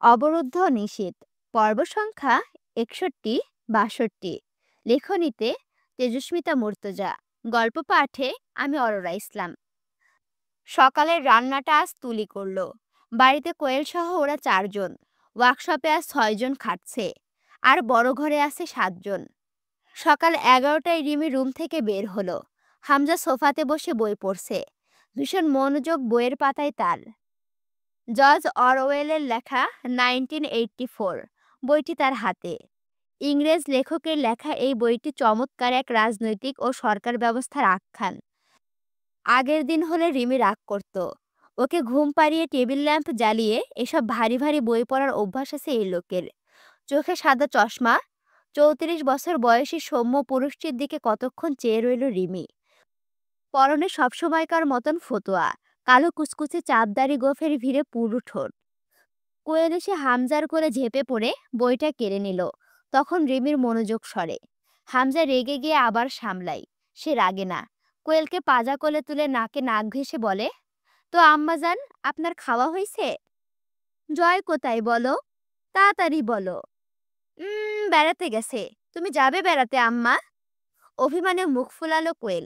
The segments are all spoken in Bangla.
অবরুদ্ধ নিষিদ্ধ পর্ব সংখ্যা ৬১-৬২। লেখনীতে তেজস্মিতা মুর্তজা। গল্প পাঠে আমি অরোরা ইসলাম। সকালের রান্নাটা আজ তুলি করলো। বাড়িতে কোয়েল সহ ওরা ৪ জন। ওয়ার্কশপে আজ ৬ জন খাটছে, আর বড় ঘরে আছে ৭ জন। সকাল ১১টায় রিমি রুম থেকে বের হলো। হামজা সোফাতে বসে বই পড়ছে। ভীষণ মনোযোগ বইয়ের পাতায় তার। জর্জ অরওয়েলের লেখা 1984 বইটি তার হাতে। ইংরেজ লেখকের লেখা এই বইটি চমৎকার এক রাজনৈতিক ও সরকার ব্যবস্থার আখ্যান। আগের দিন হলে রিমি রাগ করত। ওকে ঘুম পাড়িয়ে টেবিল ল্যাম্প জ্বালিয়ে এসব ভারী ভারী বই পড়ার অভ্যাস আছে এই লোকের। চোখে সাদা চশমা, ৩৪ বছর বয়সী সৌম্য পুরুষটির দিকে কতক্ষণ চেয়ে রইল রিমি। পরনে সবসময়কার মতন ফতুয়া, কালো কুচকুচে চাপদারি গোফের ভিড়ে পুরু ঠোঁট। কোয়েল এসে হামজার কোলে ঝেঁপে পড়ে বইটা কেড়ে নিল। তখন রিমির মনোযোগ সরে। হামজা রেগে গিয়ে আবার সামলাই। সে রাগে না। কোয়েলকে পাজা কোলে তুলে নাকে নাক ঘেঁষে বলে, তো আম্মাজান, আপনার খাওয়া হয়েছে? জয় কোথায় বলো, তাড়াতাড়ি বলো। বেড়াতে গেছে। তুমি যাবে বেড়াতে আম্মা? অভিমানে মুখ ফুলালো কোয়েল।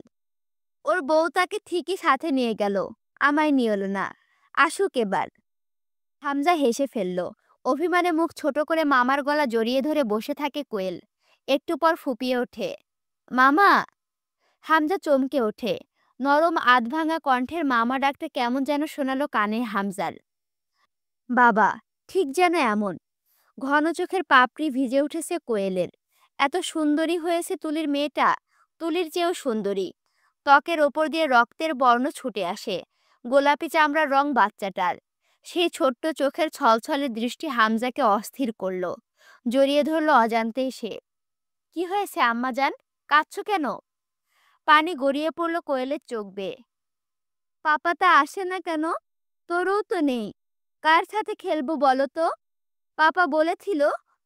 ওর বউ তাকে ঠিকই সাথে নিয়ে গেল, আমায় নিয়ে এলো না। আসুক এবার। হামজা হেসে ফেলল। অভিমানে মুখ ছোট করে মামার গলা জড়িয়ে ধরে বসে থাকে কোয়েল। একটু পর ফুপিয়ে ওঠে, মামা। হামজা চমকে ওঠে। নরম আধভাঙা কণ্ঠের মামা ডাকটা কেমন যেন শোনালো কানে হামজার। বাবা, ঠিক যেন এমন। ঘন চোখের পাপড়ি ভিজে উঠেছে কোয়েলের। এত সুন্দরী হয়েছে তুলির মেয়েটা, তুলির চেয়েও সুন্দরী। ত্বকের ওপর দিয়ে রক্তের বর্ণ ছুটে আসে। গোলাপি চামড়ার রং বাচ্চাটার। সেই ছোট্ট চোখের ছলছলে দৃষ্টি হামজাকে অস্থির করল। জড়িয়ে ধরল অজান্তেই সে। কি হয়েছে আম্মাজান, কাঁদছো কেন? পানি গড়িয়ে পড়ল কোয়েলের চোখ বেয়ে। পাপা তা আসে না কেন? তোরও তো নেই। কার সাথে খেলবো বলো তো? পাপা বলেছিল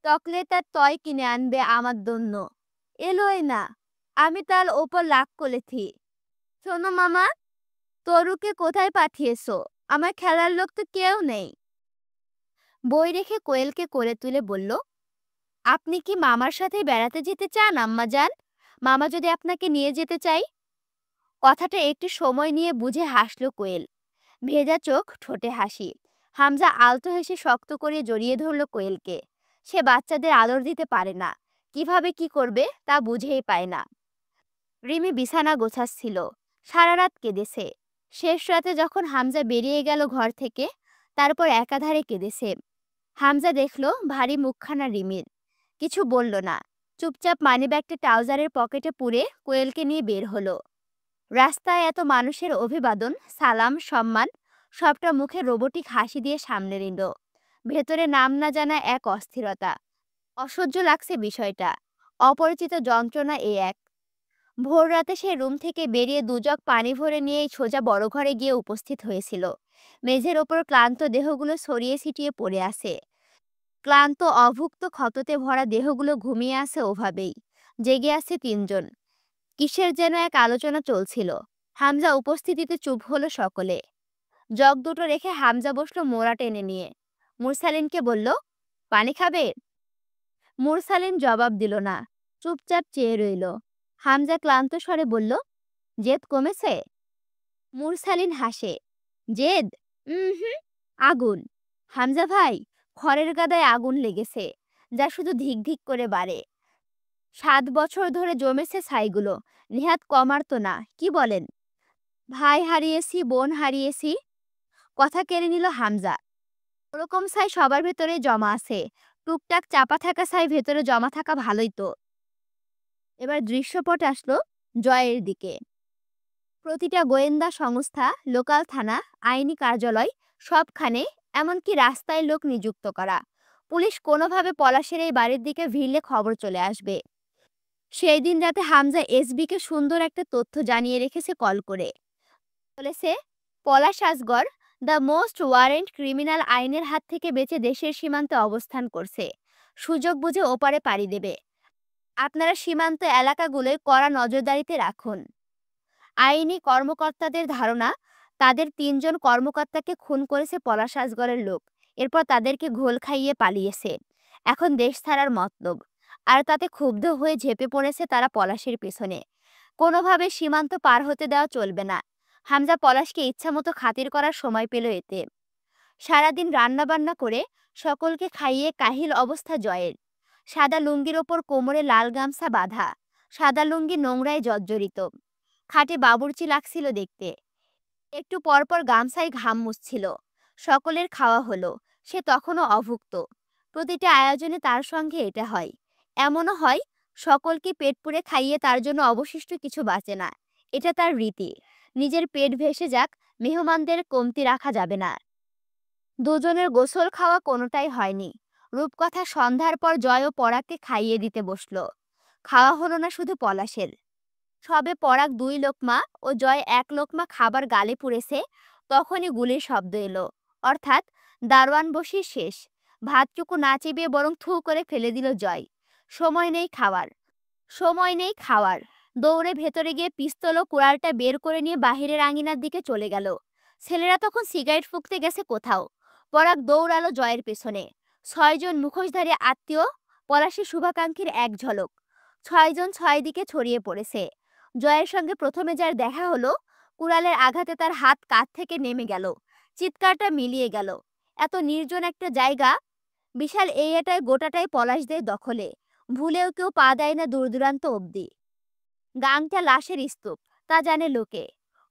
চকলেট আর টয় কিনে আনবে আমার জন্য। এলোই না। আমি তার ওপর রাগ করেছি। শোনো মামা, তরুকে কোথায় পাঠিয়েছো? আমার খেলার লোক তো কেউ নেই। বই রেখে কোয়েলকে কোলে তুলে বলল, আপনি কি মামার সাথে বেড়াতে যেতে চান আম্মাজান? মামা যদি আপনাকে নিয়ে যেতে চাই? কথাটা একটু সময় নিয়ে বুঝে হাসল কোয়েল। ভেজা চোখ, ঠোঁটে হাসি। হামজা আলতো হেসে শক্ত করে জড়িয়ে ধরল কোয়েলকে। সে বাচ্চাদের আদর দিতে পারে না, কিভাবে কি করবে তা বুঝেই পায় না। রিমি বিছানা গোছাচ্ছিল। সারা রাত কেঁদেছে। শেষ রাতে যখন হামজা বেরিয়ে গেল ঘর থেকে, তারপর একাধারে কেঁদেছে। হামজা দেখল ভারী মুখখানা রিমির। কিছু বলল না। চুপচাপ মানিব্যাগটা ট্রাউজারের পকেটে পুরে কোয়েলকে নিয়ে বের হলো। রাস্তায় এত মানুষের অভিবাদন, সালাম, সম্মান সবটা মুখে রোবটিক হাসি দিয়ে সামনে নিল। ভেতরে নাম না জানা এক অস্থিরতা। অসহ্য লাগছে বিষয়টা। অপরিচিত যন্ত্রণা এক। ভোর রাতে সে রুম থেকে বেরিয়ে দুজক পানি ভরে নিয়ে সোজা বড় ঘরে গিয়ে উপস্থিত হয়েছিল। মেঝের ওপর ক্লান্ত দেহগুলো ছড়িয়ে ছিটিয়ে পড়ে আছে। ক্লান্ত, অভুক্ত, ক্ষততে ভরা দেহগুলো ঘুমিয়ে আছে ওভাবেই। জেগে আছে ৩ জন। কিসের যেন এক আলোচনা চলছিল। হামজা উপস্থিতিতে চুপ হলো সকলে। জগ দুটো রেখে হামজা বসলো মোড়া টেনে নিয়ে। মুরসালিনকে বলল, পানি খাবে? মুরসালিন জবাব দিল না। চুপচাপ চেয়ে রইল। হামজা ক্লান্ত স্বরে বলল, জেদ কমেছে? মুরসালিন হাসে। জেদ? হুম, আগুন। হামজা ভাই, খড়ের গাদায় আগুন লেগেছে, যা শুধু ধিক ধিক করে বাড়ে। ৭ বছর ধরে জমেছে ছাইগুলো, নেহাত কমার তো না, কি বলেন? ভাই হারিয়েছি, বোন হারিয়েছি। কথা কেড়ে নিল হামজা। ওরকম ছাই সবার ভেতরে জমা আছে। টুকটাক চাপা থাকা ছাই ভেতরে জমা থাকা ভালোই তো। এবার দৃশ্যপট আসলো জয়ের দিকে। প্রতিটা গোয়েন্দা সংস্থা, লোকাল থানা, আইনি কার্যালয়, সবখানে, এমনকি রাস্তায় লোক নিযুক্ত করা। পুলিশ কোনোভাবে পলাশের এই বাড়ির দিকে ভিড়লে খবর চলে আসবে। সেই দিন রাতে হামজা এসবিকে সুন্দর একটা তথ্য জানিয়ে রেখেছে কল করে। বলেছে, Palash Asgar the most warrant criminal আইনের হাত থেকে বেঁচে দেশের সীমান্তে অবস্থান করছে। সুযোগ বুঝে ওপারে পাড়ি দেবে। আপনারা সীমান্ত এলাকাগুলোয় কড়া নজরদারিতে রাখুন। আইনি কর্মকর্তাদের ধারণা, তাদের ৩ জন কর্মকর্তাকে খুন করেছে পলাশ আসগরের লোক। এরপর তাদেরকে ঘোল খাইয়ে পালিয়েছে। এখন দেশ ছাড়ার মতলব। আর তাতে ক্ষুব্ধ হয়ে ঝেঁপে পড়েছে তারা পলাশের পেছনে। কোনোভাবে সীমান্ত পার হতে দেওয়া চলবে না। হামজা পলাশকে ইচ্ছামতো খাতির করার সময় পেল এতে। সারাদিন রান্নাবান্না করে সকলকে খাইয়ে কাহিল অবস্থা জয়ের। সাদা লুঙ্গির ওপর কোমরে লাল গামছা বাঁধা, সাদা লুঙ্গি নোংরায় জর্জরিত। খাটে বাবুর্চি লাগছিল দেখতে। একটু পরপর গামছায় ঘাম মুছছিল। সকলের খাওয়া হলো, সে তখনও অভুক্ত। প্রতিটা আয়োজনে তার সঙ্গে এটা হয়। এমনও হয় সকলকে পেট পুড়ে খাইয়ে তার জন্য অবশিষ্ট কিছু বাঁচে না। এটা তার রীতি। নিজের পেট ভেসে যাক, মেহমানদের কমতি রাখা যাবে না। দুজনের গোসল খাওয়া কোনোটাই হয়নি। রূপকথা সন্ধ্যার পর জয় ও পরাগকে খাইয়ে দিতে বসল। খাওয়া হলো না শুধু পলাশের। সবে পরাগ 2 লোকমা ও জয় 1 লোকমা খাবার গালে পুড়েছে, তখনই গুলির শব্দ এলো। অর্থাৎ দারোয়ান বসির শেষ। ভাতটুকু না চিবিয়ে বরং থু করে ফেলে দিল জয়। সময় নেই খাওয়ার, সময় নেই খাওয়ার। দৌড়ে ভেতরে গিয়ে পিস্তল ও কুড়ালটা বের করে নিয়ে বাহিরের আঙিনার দিকে চলে গেল। ছেলেরা তখন সিগারেট ফুঁকতে গেছে কোথাও। পরাগ দৌড়ালো জয়ের পেছনে। 6 জন মুখোশধারী আত্মীয়, পলাশী শুভাকাঙ্ক্ষীর এক ঝলক। 6 জন 6 দিকে ছড়িয়ে পড়েছে। জয়ের সঙ্গে প্রথমে যার দেখা হলো, কুড়ালের আঘাতে তার হাত কাঁধ থেকে নেমে গেল। চিৎকারটা মিলিয়ে গেল। এত নির্জন একটা জায়গা, বিশাল এরিয়াটায় গোটাটাই পলাশদের দখলে। ভুলেও কেউ পা দেয় না দূর দূরান্ত অবধি। গাংটা লাশের স্তূপ, তা জানে লোকে।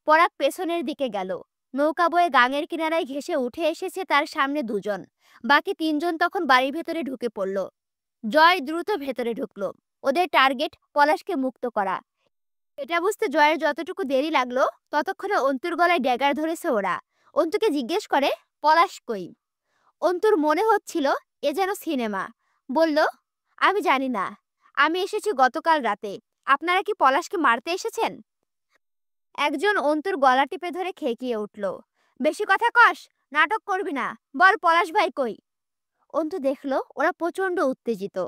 পরাগ পেছনের দিকে গেল। নৌকা বয়ে গাঙের কিনারায় ঘেঁষে উঠে এসেছে তার সামনে 2 জন। বাকি 3 জন তখন বাড়ির ভেতরে ঢুকে পড়ল। জয় দ্রুত ভেতরে ঢুকলো। ওদের টার্গেট পলাশকে মুক্ত করা। এটা বুঝতে জয়ের যতটুকু দেরি লাগলো, ততক্ষণে অন্তুর গলায় ড্যাগার ধরেছে ওরা। অন্তুকে জিজ্ঞেস করে, পলাশ কই? অন্তুর মনে হচ্ছিল এ যেন সিনেমা। বলল, আমি জানি না, আমি এসেছি গতকাল রাতে। আপনারা কি পলাশকে মারতে এসেছেন? একজন অন্তুর গলা টিপে ধরে খেকিয়ে উঠল, বেশি কথা কস, নাটক করবি না, বল পলাশ ভাই কই? অন্তু দেখল ওরা প্রচন্ড উত্তেজিত।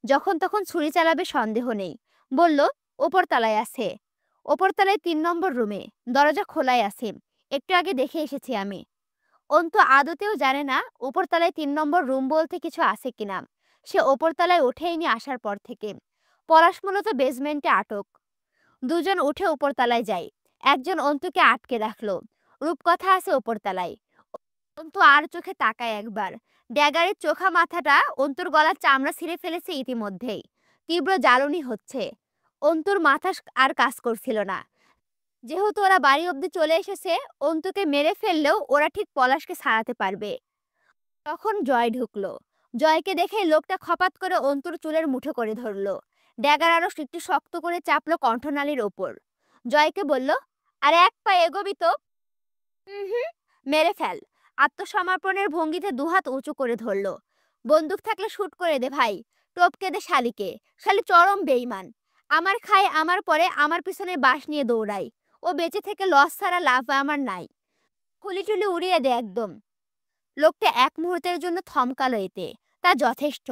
যখন তখন ছুরি চালাবে সন্দেহ নেই। বলল, ওপর তলায় আছে। ওপর তলায় 3 নম্বর রুমে, দরজা খোলাই আছে। একটু আগে দেখে এসেছি আমি। অন্তু আদতেও জানে না উপরতলায় 3 নম্বর রুম বলতে কিছু আছে কিনা। সে ওপরতলায় ওঠেইনি আসার পর থেকে। পলাশ মূলত বেসমেন্টে আটক। 2 জন উঠে উপরতলায় যায়। একজন অন্তুকে আটকে রাখলো। রূপকথা আছে উপরতলায়। অন্তু আর চোখে তাকায় একবার। ড্যাগারের চোখা মাথাটা অন্তুর গলার চামড়া ছিঁড়ে ফেলেছে ইতিমধ্যেই। তীব্র জ্বালনি হচ্ছে। অন্তুর মাথা আর কাজ করছিল না। যেহেতু ওরা বাড়ি অবধি চলে এসেছে, অন্তুকে মেরে ফেললেও ওরা ঠিক পলাশকে ছাড়াতে পারবে। তখন জয় ঢুকলো। জয়কে দেখে লোকটা খপাত করে অন্তুর চুলের মুঠো করে ধরলো। ড্যাগার আরো একটু শক্ত করে চাপলো কণ্ঠনালীর ওপর। জয়কে বলল, আর এক পা এগোবি তো। হুম, মেরে ফেল। আত্মসমর্পণের ভঙ্গিতে 2 হাত উঁচু করে ধরলো। বন্দুক থাকলে শুট করে দে ভাই, টপকে দে শালিকে। শালি চরম বেইমান। আমার খায়, আমার পরে, আমার পিছনে বাঁশ নিয়ে দৌড়াই। ও বেঁচে থেকে লস ছাড়া লাভ আমার নাই। খুলি টুলি উড়িয়ে দে একদম। লোকটা এক মুহূর্তের জন্য থমকালো এতে। তা যথেষ্ট।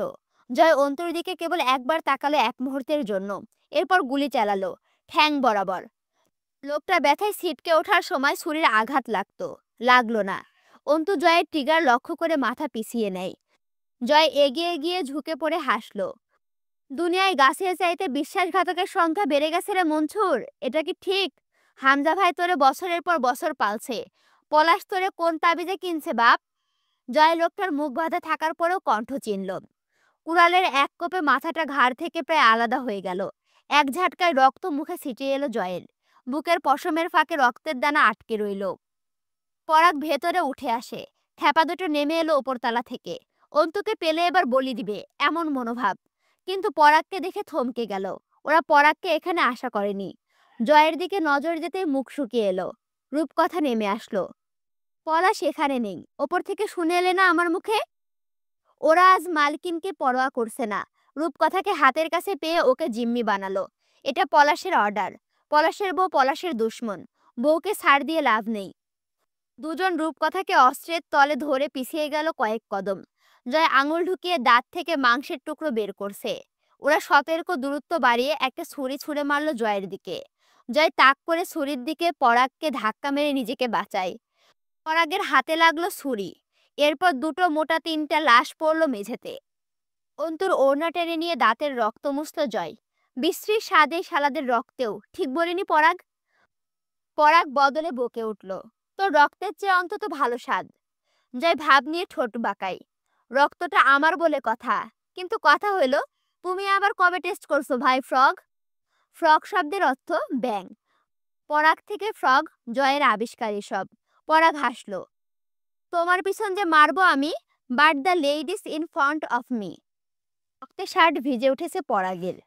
জয় অন্তুর দিকে কেবল একবার তাকালো, এক মুহূর্তের জন্য। এরপর গুলি চালালো, ঠ্যাং বরাবর। লোকটা ব্যথায় ছিটকে ওঠার সময় ছুরির আঘাত লাগলো না। অন্তু জয়ের ট্রিগার লক্ষ্য করে মাথা পিছিয়ে নেয়। জয় এগিয়ে গিয়ে ঝুঁকে পড়ে হাসলো। দুনিয়ায় গাছের চাইতে বিশ্বাসঘাতকের সংখ্যা বেড়ে গেছে রে মনসুর, এটা কি ঠিক? হামজা ভাই তোরে বছরের পর বছর পালছে, পলাশ তোরে কোন তাবিজে কিনছে বাপ? জয় লোকটার মুখ বাঁধা থাকার পরেও কণ্ঠ চিনল। কুড়ালের এক কোপে মাথাটা ঘাড় থেকে প্রায় আলাদা হয়ে গেল। এক ঝাটকায় রক্ত মুখে ছিটিয়ে এলো জয়ের। বুকের পশমের ফাঁকে রক্তের দানা আটকে রইল। পরাগ ভেতরে উঠে আসে। থ্যাপা দুটো নেমে এলো ওপরতলা থেকে। অন্তুকে পেলে এবার বলি দিবে এমন মনোভাব। কিন্তু পরাগকে দেখে থমকে গেল। ওরা পরাগকে এখানে আশা করেনি। জয়ের দিকে নজর যেতেই মুখ শুকিয়ে এলো। রূপকথা নেমে আসলো। পলাশ এখানে নেই, ওপর থেকে শুনে এলে না আমার মুখে? ওরা আজ মালকিনকে পরোয়া করছে না। রূপকথাকে হাতের কাছে পেয়ে ওকে জিম্মি বানালো। এটা পলাশের অর্ডার। পলাশের বউ পলাশের দুশ্মন। বউকে ছাড় দিয়ে লাভ নেই। 2 জন রূপকথাকে অস্ত্রের তলে ধরে পিছিয়ে গেল কয়েক কদম। জয় আঙুল ঢুকিয়ে দাঁত থেকে মাংসের টুকরো বের করছে। ওরা সতর্ক দূরত্ব বাড়িয়ে একটা ছুরি ছুঁড়ে মারলো জয়ের দিকে। জয় তাক করে ছুরির দিকে পরাগকে ধাক্কা মেরে নিজেকে বাঁচায়। পরাগের হাতে লাগলো ছুরি। এরপর দুটো মোটা তিনটা লাশ পড়ল মেঝেতে। অন্তুর ওড়না টেনে নিয়ে দাঁতের রক্ত মুছল জয়। বিশ্রীর স্বাদে শালাদের রক্তেও, ঠিক বলিনি পরাগ? পরাগ বদলে বকে উঠল, তোর রক্তের চেয়ে অন্তত ভালো স্বাদ। জয় ভাব নিয়ে ঠোঁট বাঁকাই, রক্তটা আমার বলে কথা, কিন্তু কথা হইল তুমি আবার কবে টেস্ট করছো ভাই ফ্রগ? ফ্রগ শব্দের অর্থ ব্যাং। পরাগ থেকে ফ্রগ জয়ের আবিষ্কারই সব। পরাগ হাসল, তোমার পিছন যে মারবো আমি, but the ladies in front of me. রক্তে শার্ট ভিজে উঠেছে পরাগের।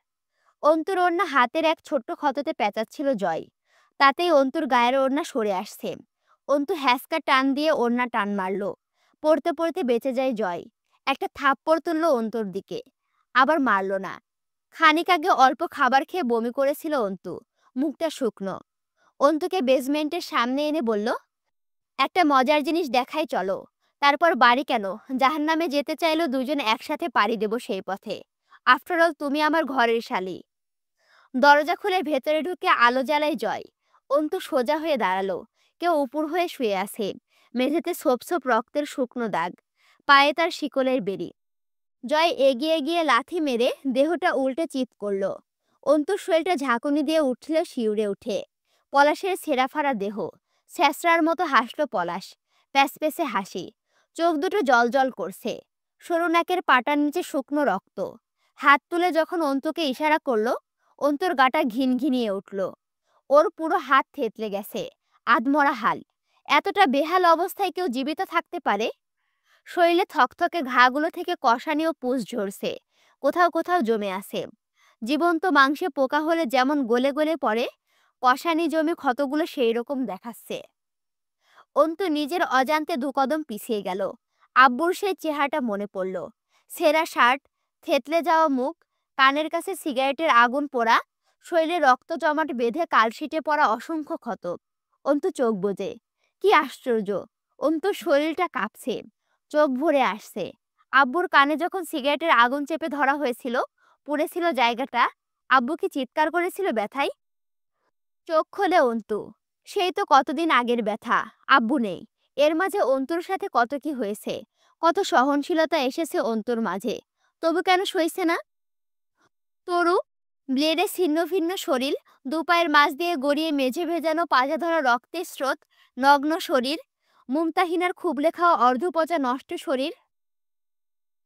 অন্তুর ওড়না হাতের এক ছোট্ট ক্ষততে পেঁচাচ্ছিল জয়, তাতেই অন্তুর গায়ের ওড়না সরে আসছে। অন্তু হ্যাসকা টান দিয়ে ওড়না টান মারল। পড়তে পড়তে বেঁচে যায় জয়। একটা থাপ্পড় তুলল অন্তুর দিকে, আবার মারল না। খানিক আগে অল্প খাবার খেয়ে বমি করেছিল অন্তু, মুখটা শুকনো। অন্তুকে বেসমেন্টের সামনে এনে বলল, একটা মজার জিনিস দেখাই চলো। তারপর বাড়ি কেন, জাহান্নামে যেতে চাইলেও দুজন একসাথে পাড়ি দেব সেই পথে। আফটার অল তুমি আমার ঘরের শালি। দরজা খুলে ভেতরে ঢুকে আলো জ্বালায় জয়। অন্তু সোজা হয়ে দাঁড়ালো। কেউ উপুর হয়ে শুয়ে আছে। মেঝেতে ছোপ ছোপ রক্তের শুকনো দাগ, পায়ে তার শিকলের বেরি। জয় এগিয়ে গিয়ে লাথি মেরে দেহটা উল্টে চিৎ করলো। অন্তুর শরীরটা ঝাঁকুনি দিয়ে উঠল শিউরে উঠে। পলাশের ছেঁড়াফাড়া দেহ, স্যাঁচড়ার মতো হাসলো পলাশ, প্যাচপ্যাচে হাসি। চোখ দুটো জল করছে। সরু নাকের পাটার নিচে শুকনো রক্ত। হাত তুলে যখন অন্তুকে ইশারা করলো, অন্তুর গাটা ঘিনঘিনিয়ে উঠল। ওর পুরো হাত থেতলে গেছে, আধমরা হাল। এতটা বেহাল অবস্থায় কেউ জীবিত থাকতে পারে? শরীরে থকথকে ঘাগুলো থেকে কষানি ও পুষ ঝরছে, কোথাও কোথাও জমে আছে। জীবন্ত মাংসে পোকা হলে যেমন গলে গলে পড়ে, কষানি জমে ক্ষতগুলো সেই রকম দেখাচ্ছে। অন্তু নিজের অজান্তে দুকদম পিছিয়ে গেল। আব্বুর সেই চেহারাটা মনে পড়ল। ছেঁড়া শার্ট, থেতলে যাওয়া মুখ, কানের কাছে সিগারেটের আগুন পোড়া, শরীরে রক্ত জমাট বেঁধে কালশিটে পড়া অসংখ্য ক্ষত। অন্তু চোখ বোঝে। কি আশ্চর্য, অন্তুর শরীরটা কাঁপছে, চোখ ভরে আসছে। আব্বুর কানে যখন সিগারেটের আগুন চেপে ধরা হয়েছিল, পুড়েছিল জায়গাটা, আব্বু কি চিৎকার করেছিল ব্যথায়? চোখ খোলে অন্তু। সেই তো কতদিন আগের ব্যথা। আব্বু নেই। এর মাঝে অন্তুর সাথে কত কি হয়েছে, কত সহনশীলতা এসেছে অন্তুর মাঝে, তবু কেন সইছে না? তরু, ব্লেডে ছিন্ন ভিন্ন শরীর, দুপায়ের মাঝ দিয়ে গড়িয়ে মেঝে ভেজানো পাজা ধরা রক্তের স্রোত, নগ্ন শরীর, মুমতাহিনার খুবলে খাওয়া অর্ধপচা নষ্ট শরীর।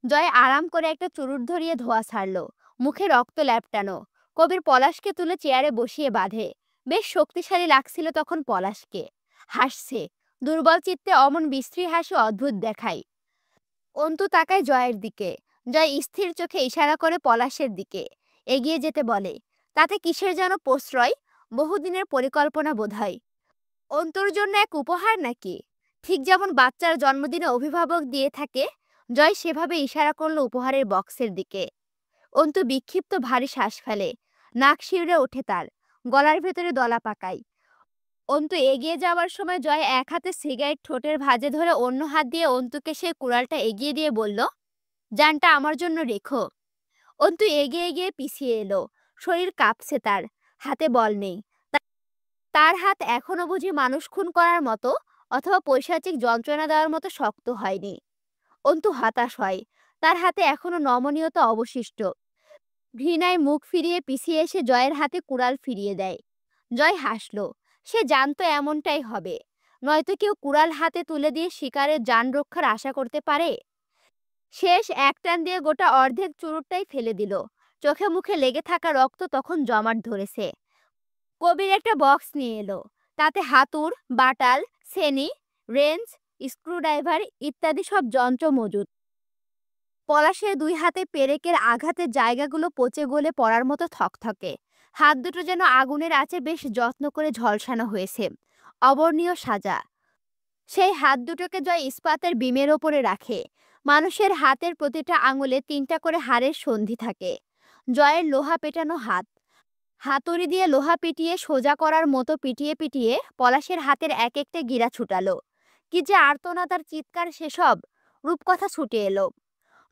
জয় আরাম করে একটা চুরুট ধরিয়ে ধোয়া ছাড়ল, মুখে রক্ত ল্যাপটানো। কবির পলাশকে তুলে চেয়ারে বসিয়ে বাঁধে। বেশ শক্তিশালী লাগছিল তখন পলাশকে। হাসছে, দুর্বল চিত্তে অমন বিশ্রী হাসি অদ্ভুত দেখায়। অন্তু তাকায় জয়ের দিকে। জয় স্থির চোখে ইশারা করে পলাশের দিকে এগিয়ে যেতে বলে। তাতে কিসের যেন প্রশ্রয়, বহুদিনের পরিকল্পনা বোধহয়। অন্তুর জন্য এক উপহার নাকি? ঠিক যেমন বাচ্চার জন্মদিনে অভিভাবক দিয়ে থাকে, জয় সেভাবে ইশারা করলো উপহারের বক্সের দিকে। অন্তু বিক্ষিপ্ত ভারী শ্বাস ফেলে, নাক শিউরে ওঠে তার, গলার ভেতরে দলা পাকায়। অন্তু এগিয়ে যাওয়ার সময় জয় এক হাতে সিগারেট ঠোঁটের ভাঁজে ধরে অন্য হাত দিয়ে অন্তুকে সেই কুড়ালটা এগিয়ে দিয়ে বলল, জানটা আমার জন্য রেখো। অন্তু এগিয়ে গিয়ে পিছিয়ে এলো। শরীর কাঁপছে তার, হাতে বল নেই। তার হাত এখনো বুঝি মানুষ খুন করার মতো অথবা পৈশাচিক যন্ত্রণা দেওয়ার মতো শক্ত হয়নি। অন্তু হতাশ হয়, তার হাতে এখনো নমনীয়তা অবশিষ্ট। ঘৃণায় মুখ ফিরিয়ে পিছিয়ে এসে জয়ের হাতে কুড়াল ফিরিয়ে দেয়। জয় হাসল, সে জানতো এমনটাই হবে, নয়তো কেউ কুড়াল হাতে তুলে দিয়ে শিকারের যান রক্ষার আশা করতে পারে? শেষ এক টান দিয়ে গোটা অর্ধেক চুরুটটাই ফেলে দিল। চোখে মুখে লেগে থাকা রক্ত তখন জমাট ধরেছে। কবির একটা বক্স নিয়ে এলো, তাতে হাতুড়, বাটাল, ছেনি, রেঞ্জ, স্ক্রুড্রাইভার ইত্যাদি সব যন্ত্র মজুদ। পলাশের দুই হাতে পেরেকের আঘাতের জায়গাগুলো পচে গলে পড়ার মতো থকথকে। হাত দুটো যেন আগুনের আঁচে বেশ যত্ন করে ঝলসানো হয়েছে, অবর্ণীয় সাজা। সেই হাত দুটোকে জয় ইস্পাতের বিমের ওপরে রাখে। মানুষের হাতের প্রতিটা আঙুলে তিনটা করে হাড়ের সন্ধি থাকে। জয়ের লোহা পেটানো হাত, হাতুড়ি দিয়ে লোহা পিটিয়ে সোজা করার মতো পিটিয়ে পিটিয়ে পলাশের হাতের এক একটা গিরা ছুটালো। কি যে আর্তনাদার চিৎকার সেসব! রূপকথা ছুটে এলো,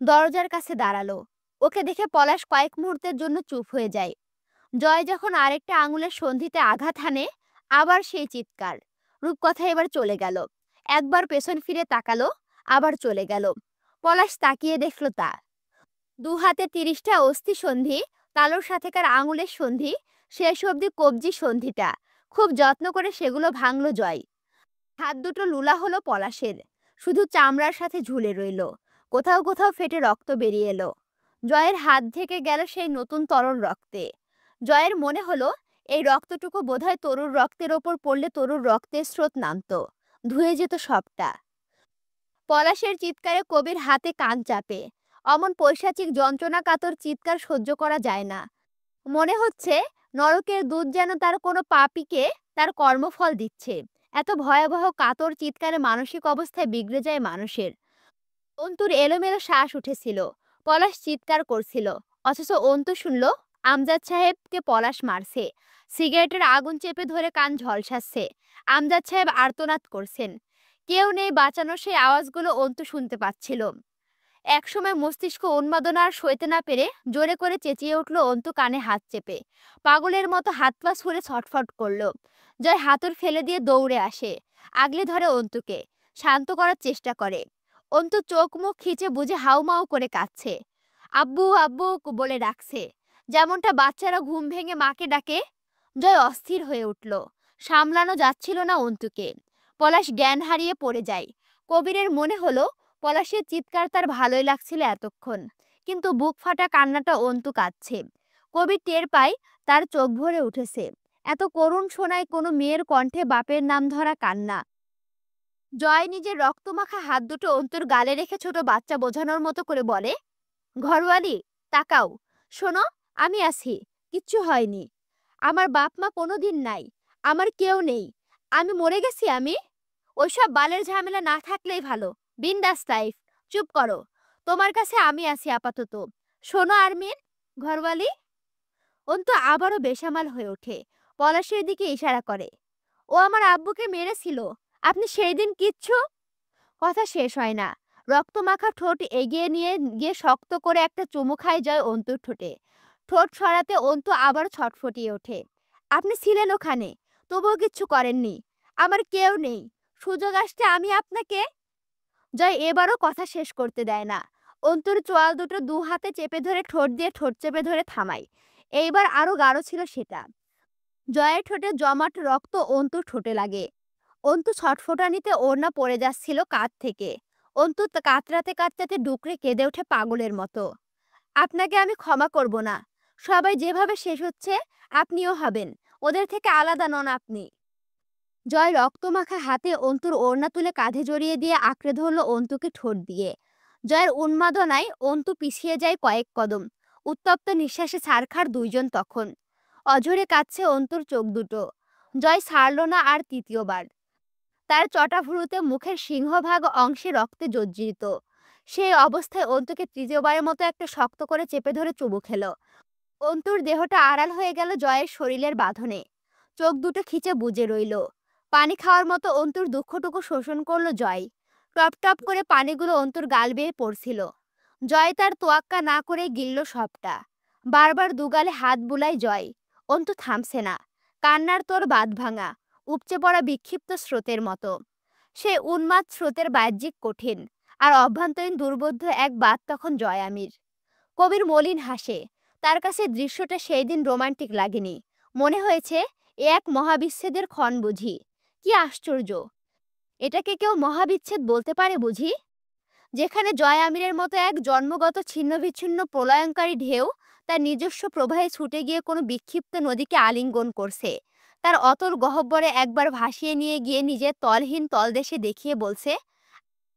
দরজার কাছে দাঁড়ালো। ওকে দেখে পলাশ কয়েক মুহূর্তের জন্য চুপ হয়ে যায়। জয় যখন আরেকটা আঙুলের সন্ধিতে আঘাত হানে, আবার সেই চিৎকার। রূপকথা এবার চলে গেল। একবার পেছন ফিরে তাকালো, আবার চলে গেল। পলাশ তাকিয়ে দেখল তা। দু হাতে ৩০টা অস্থি সন্ধি, তালুর সাথেকার আঙুলের সন্ধি, শেষ অবধি কবজি সন্ধিটা। খুব যত্ন করে সেগুলো ভাঙল জয়। হাত দুটো লুলা হলো পলাশের, শুধু চামড়ার সাথে ঝুলে রইল। কোথাও কোথাও ফেটে রক্ত বেরিয়ে এলো। জয়ের হাত থেকে গেল সেই নতুন তরল রক্তে। জয়ের মনে হলো এই রক্তটুকু বোধহয় তরুর রক্তের ওপর পড়লে তরুর রক্তের স্রোত নামতো, ধুয়ে যেত সবটা। পলাশের চিৎকারে কবির হাতে কান চাপে। অমন পৈশাচিক যন্ত্রণা কাতর চিৎকার সহ্য করা যায় না। মনে হচ্ছে নরকের দূত যেন তার কোনো পাপীকে তার কর্মফল দিচ্ছে। এত ভয়াবহ কাতর চিৎকারে মানসিক অবস্থায় বিগড়ে যায় মানুষের। অন্তুর এলোমেলো শ্বাস উঠেছিল। পলাশ চিৎকার করছিল, অথচ অন্তু শুনল আমজাদ সাহেবকে পলাশ মারছে। সিগারেটের আগুন চেপে ধরে কান ঝলসাচ্ছে। আমজাদ সাহেব আর্তনাদ করছেন। কেউ নেই বাঁচানোর, সেই আওয়াজগুলো অন্তু শুনতে পাচ্ছিল। একসময় মস্তিষ্ক উন্মাদনা আর সইতে না পেরে জোরে করে চেঁচিয়ে উঠল অন্তু, কানে হাত চেপে। পাগলের মতো হাত পা ছুঁড়ে ছটফট করল। জয় হাতুড় ফেলে দিয়ে দৌড়ে আসে, আগলে ধরে অন্তুকে, শান্ত করার চেষ্টা করে। অন্তু চোখ মুখ খিচে বুঝে হাউমাউ করে কাঁদছে। আব্বু আব্বু বলে ডাকছে, যেমনটা বাচ্চারা ঘুম ভেঙে মাকে ডাকে। জয় অস্থির হয়ে উঠল। সামলানো যাচ্ছিল না অন্তুকে। পলাশ জ্ঞান হারিয়ে পড়ে যায়। কবিরের মনে হলো পলাশের চিৎকার তার ভালোই লাগছিল এতক্ষণ, কিন্তু বুক ফাটা কান্নাটা অন্তু কাঁদছে। কবির টের পায় তার চোখ ভরে উঠেছে। এত করুণ শোনায় কোনো মেয়ের কণ্ঠে বাপের নাম ধরা কান্না। জয় নিজের রক্তমাখা হাত দুটো অন্তুর গালে রেখে ছোট বাচ্চা বোঝানোর মতো করে বলে, ঘরওয়ালি তাকাও, শোনো, আমি আছি, কিচ্ছু হয়নি। আমার বাপ মা কোনোদিন নাই, আমার কেউ নেই। আমি মরে গেছি আমি? ওইসব বালের ঝামেলা না থাকলেই ভালো, বিন্দাস লাইফ। চুপ করো, তোমার কাছে আমি আছি আপাতত। শোনো আরমিন, ঘরওয়ালি। অন্তু আবারও বেসামাল হয়ে ওঠে, পলাশের দিকে ইশারা করে। ও আমার আব্বুকে মেরেছিল, আপনি সেই দিন কিচ্ছু। কথা শেষ হয় না। রক্তমাখা ঠোঁট এগিয়ে নিয়ে গিয়ে শক্ত করে একটা চুমু খায় জয় অন্তুর ঠোঁটে। ঠোঁট সরাতে অন্তু আবার ছটফটিয়ে ওঠে। আপনি ছিলেন ওখানে, তবুও কিচ্ছু করেননি। আমার কেউ নেই, সুযোগ আসতে আমি আপনাকে। জয় এবারও কথা শেষ করতে দেয় না। অন্তুর চোয়াল দুটো দু হাতে চেপে ধরে ঠোঁট দিয়ে ঠোঁট চেপে ধরে থামায়। এইবার আরো গাঢ় ছিল সেটা। জয়ের ঠোঁটে জমাট রক্ত অন্তুর ঠোঁটে লাগে। অন্তু ছটফটানিতে ওড়না পড়ে যাচ্ছিল কাঁধ থেকে। অন্তু কাতরাতে কাতরাতে ডুকরে কেঁদে ওঠে পাগলের মতো। আপনাকে আমি ক্ষমা করব না। সবাই যেভাবে শেষ হচ্ছে আপনিও হবেন, ওদের থেকে আলাদা নন আপনি। জয় রক্তমাখা হাতে অন্তুর ওড়না তুলে কাঁধে জড়িয়ে দিয়ে আঁকড়ে ধরল অন্তুকে ঠোঁট দিয়ে। জয়ের উন্মাদনায় অন্তু পিছিয়ে যায় কয়েক কদম। উত্তপ্ত নিঃশ্বাসে ছারখার দুইজন তখন। অঝরে কাঁদছে অন্তুর চোখ দুটো। জয় ছাড়ল না আর তৃতীয়বার। তার চটা ভুরুতে মুখের সিংহভাগ অংশে রক্তে জর্জরিত। সেই অবস্থায় অন্তুকে তৃতীয়বারের মতো একটা শক্ত করে চেপে ধরে চুমু খেল। অন্তুর দেহটা আড়াল হয়ে গেল জয়ের শরীরের বাঁধনে। চোখ দুটো খিচে বুজে রইল। পানি খাওয়ার মতো অন্তুর দুঃখটুকু শোষণ করল জয়। টপ টপ করে পানিগুলো অন্তুর গাল বেয়ে পড়ছিল। জয় তার তোয়াক্কা না করে গিলল সবটা। বারবার দুগালে হাত বুলায় জয়। অন্তু থামছে না। কান্নার তোর বাঁধ ভাঙা, উপচে পড়া বিক্ষিপ্ত স্রোতের মতো। সে উন্মাদ স্রোতের বাহ্যিক কঠিন আর অভ্যন্তরীণ দুর্বোধ্য এক বাত তখন জয় আমির। কবির মলিন হাসে। তার কাছে দৃশ্যটা সেই দিন রোমান্টিক লাগেনি। মনে হয়েছে এ এক মহাবিচ্ছেদের ক্ষণ বুঝি। কি আশ্চর্য! এটাকে কেউ মহাবিচ্ছেদ বলতে পারে বুঝি? যেখানে জয় আমিরের মতো এক জন্মগত ছিন্নবিচ্ছিন্ন প্রলয়ঙ্কারী ঢেউ তার নিজস্ব প্রবাহে ছুটে গিয়ে কোনো বিক্ষিপ্ত নদীকে আলিঙ্গন করছে, তার অতল গহ্বরে একবার ভাসিয়ে নিয়ে গিয়ে নিজের তলহীন তলদেশে দেখিয়ে বলছে,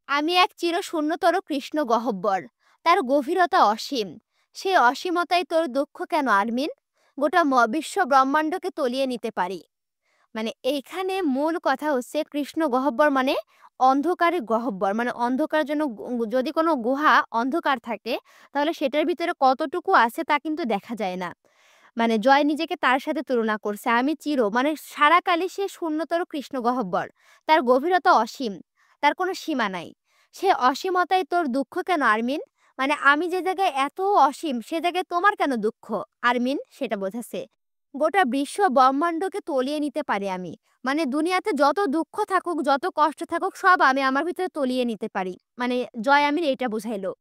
আমি এক চিরশূন্যতর কৃষ্ণ গহ্বর, তার গভীরতা অসীম। সেই অসীমতায় তোর দুঃখ কেন আরমিন? গোটা বিশ্ব ব্রহ্মাণ্ডকে তলিয়ে নিতে পারি। মানে এইখানে মূল কথা হচ্ছে কৃষ্ণ গহ্বর মানে অন্ধকারের গহ্বর, মানে অন্ধকার জন্য যদি কোনো গুহা অন্ধকার থাকে তাহলে সেটার ভিতরে কতটুকু আছে তা কিন্তু দেখা যায় না। মানে জয় নিজেকে তার সাথে তুলনা করছে, আমি মানে সারাকালই সে শূন্যতর কৃষ্ণ গহ্বর, তার গভীরতা অসীম, তার কোনো সীমা নাই। সে অসীমতায় তোর দুঃখ কেন আরমিন? মানে আমি যে জায়গায় এত অসীম সে জায়গায় তোমার কেন দুঃখ আরমিন, সেটা বোঝাচ্ছে। গোটা বিশ্ব ব্রহ্মাণ্ডকে তলিয়ে নিতে পারি আমি। মানে দুনিয়াতে যত দুঃখ থাকুক, যত কষ্ট থাকুক সব আমি আমার ভিতরে তলিয়ে নিতে পারি। মানে জয় আমির এটা বুঝাইলো।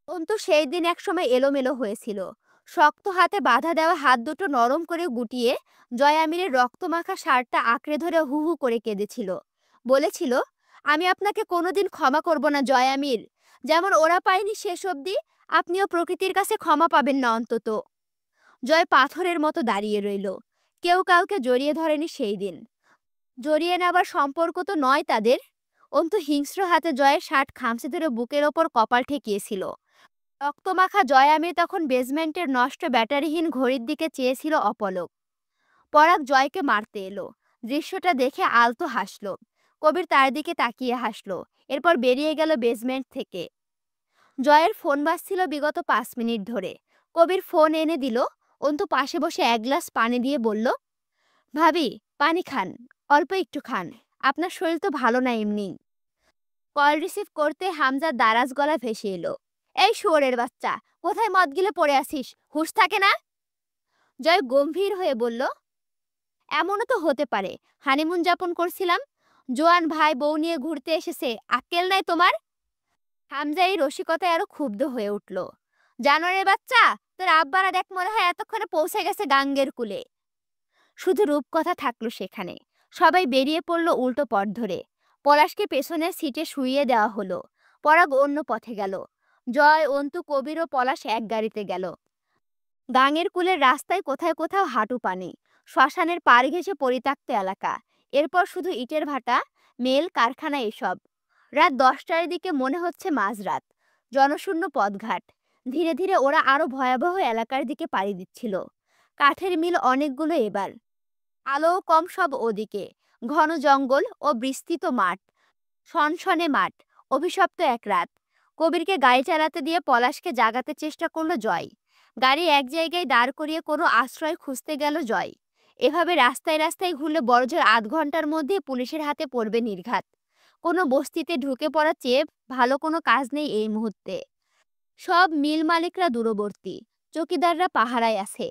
অন্তু সেই দিন একসময় এলোমেলো হয়েছিল। শক্ত হাতে বাঁধা দেওয়া হাত দুটো নরম করে গুটিয়ে জয় আমিরের রক্তমাখা শার্টটা আঁকড়ে ধরে হু হু করে কেঁদেছিল। বলেছিল, আমি আপনাকে কোনোদিন ক্ষমা করব না জয় আমির। যেমন ওরা পায়নি শেষ অবধি, আপনিও প্রকৃতির কাছে ক্ষমা পাবেন না অন্তত। জয় পাথরের মতো দাঁড়িয়ে রইল। কেউ কাউকে জড়িয়ে ধরেনি সেই দিন। জড়িয়ে নেবার সম্পর্ক তো নয় তাদের। অন্তু হিংস্র হাতে জয়ের শার্ট খামচে ধরে বুকের ওপর কপাল ঠেকিয়েছিল। রক্তমাখা জয় আমির তখন বেসমেন্টের নষ্ট ব্যাটারিহীন ঘড়ির দিকে চেয়েছিল অপলক। পরাগ জয়কে মারতে এলো। দৃশ্যটা দেখে আলতো হাসলো। কবির তার দিকে তাকিয়ে হাসলো। এরপর বেরিয়ে গেল বেসমেন্ট থেকে। জয়ের ফোন বাজছিল বিগত 5 মিনিট ধরে। কবির ফোন এনে দিল। অন্তু পাশে বসে এক গ্লাস পানি দিয়ে বলল, ভাবি পানি খান, অল্প একটু খান, আপনার শরীর তো ভালো না এমনি। কল রিসিভ করতে হামজার দারাজ গলা ভেসে এলো, এই শুয়োরের বাচ্চা, কোথায় মদ গিলে পড়ে আসিস, হুঁশ থাকে না? জয় গম্ভীর হয়ে বলল, এমনও তো হতে পারে, হানিমুন যাপন করছিলাম, জোয়ান ভাই বউ নিয়ে ঘুরতে এসেছে, আক্কেল নাই তোমার? হামজা এই রসিকতায় আরো ক্ষুব্ধ হয়ে উঠল। জানোয়ারের বাচ্চা, তোর আব্বারা দেখ মনে হয় এতক্ষণে পৌঁছে গেছে গাঙ্গের কূলে। শুধু রূপকথা থাকলো সেখানে। সবাই বেরিয়ে পড়ল উল্টো পথ ধরে। পলাশকে পেছনের সিটে শুইয়ে দেওয়া হলো। পরাগ অন্য পথে গেল। জয়, অন্তু, কবির ও পলাশ এক গাড়িতে গেল। গাঙের কূলের রাস্তায় কোথায় কোথাও হাঁটু পানি, শ্মশানের পাড় ঘেঁষে পরিত্যক্ত এলাকা। এরপর শুধু ইটের ভাটা, মেল, কারখানা এসব। রাত 10টার দিকে মনে হচ্ছে মাঝরাত। জনশূন্য পথঘাট। ধীরে ধীরে ওরা আরো ভয়াবহ এলাকার দিকে পাড়ি দিচ্ছিল। কাঠের মিল অনেকগুলো এবার। আলোও কম সব ওদিকে। ঘন জঙ্গল ও বিস্তৃত মাঠ। সনসনে মাঠ। অভিশপ্ত এক রাত। কবিরকে গাড়ি চালাতে দিয়ে পলাশকে জাগাতে চেষ্টা করলো জয়। গাড়ি এক জায়গায় দাঁড় করিয়ে কোনো আশ্রয় খুঁজতে গেল জয়। এভাবে রাস্তায় রাস্তায় ঘুরলে বড়জোর আধ ঘন্টার মধ্যে পুলিশের হাতে পড়বে নির্ঘাত। কোনো বস্তিতে ঢুকে পড়া চেয়ে ভালো কোনো কাজ নেই এই মুহূর্তে। সব মিল মালিকরা দূরবর্তী। চৌকিদাররা পাহারায় আছে।